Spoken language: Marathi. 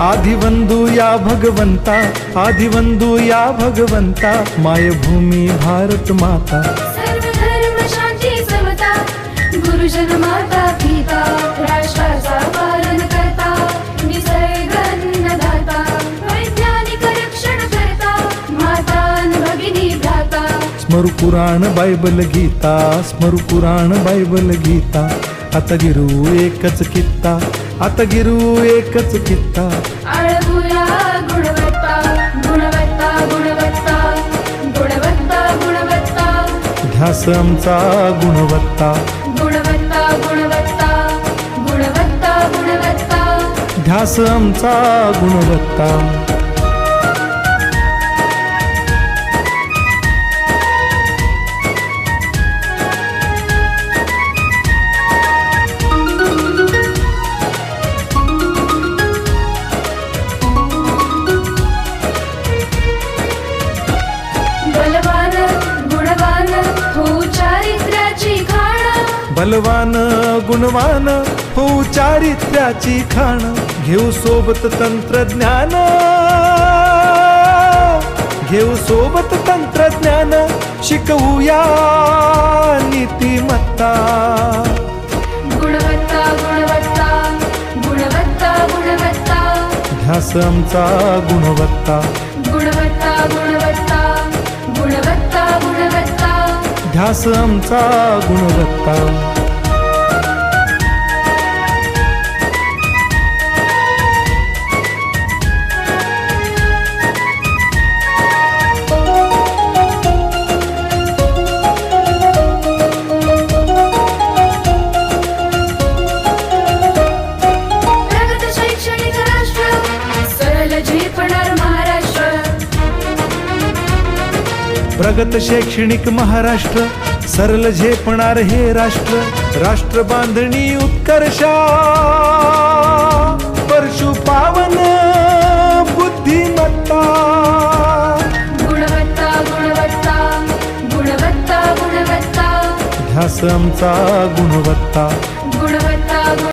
आदिवंदू या भगवंता, आदिवंदू या भगवंता, मायभूमी भारत माता. सर्व धर्म शांती समता, गुरुजन माता पिता, राष्ट्राचा पालन करता, निसर्ग अन्नदाता, वैज्ञानिक रक्षण करता, माता अन भगिनी भ्राता. स्मरू पुराण बायबल गीता, स्मरू पुराण बायबल गीता. आता गिरू एकच कित्ता, आता गिरू एकच कित्ता. आळगुया गुणवत्ता, गुणवत्ता, गुणवत्ता, गुणवत्ता, गुणवत्ता. ध्यास आमचा गुणवत्ता, गुणवत्ता, गुणवत्ता, गुणवत्ता, गुणवत्ता. ध्यास आमचा गुणवत्ता. बलवान गुणवान हो चारित्र्याची खाण. बलवान गुणवान हो चारित्र्याची खाण. घेऊ सोबत तंत्रज्ञान, घेऊ सोबत तंत्रज्ञान. शिकवूया नीतिमत्ता. गुणवत्ता, गुणवत्ता, गुणवत्ता, गुणवत्ता. ध्यास आमचा गुणवत्ता, गुणवत्ता, गुणवत्ता, गुणवत्ता, गुणवत्ता. ध्यास आमचा गुणवत्ता. प्रगत शैक्षणिक राष्ट्र, सरल झेपणार महाराष्ट्र. प्रगत शैक्षणिक महाराष्ट्र, सरल झेपणार हे राष्ट्र. राष्ट्र बांधणी उत्कर्षा, परशु पावन बुद्धिमत्ता. गुणवत्ता, गुणवत्ता, गुणवत्ता, गुणवत्ता. ध्यास आमचा गुणवत्ता,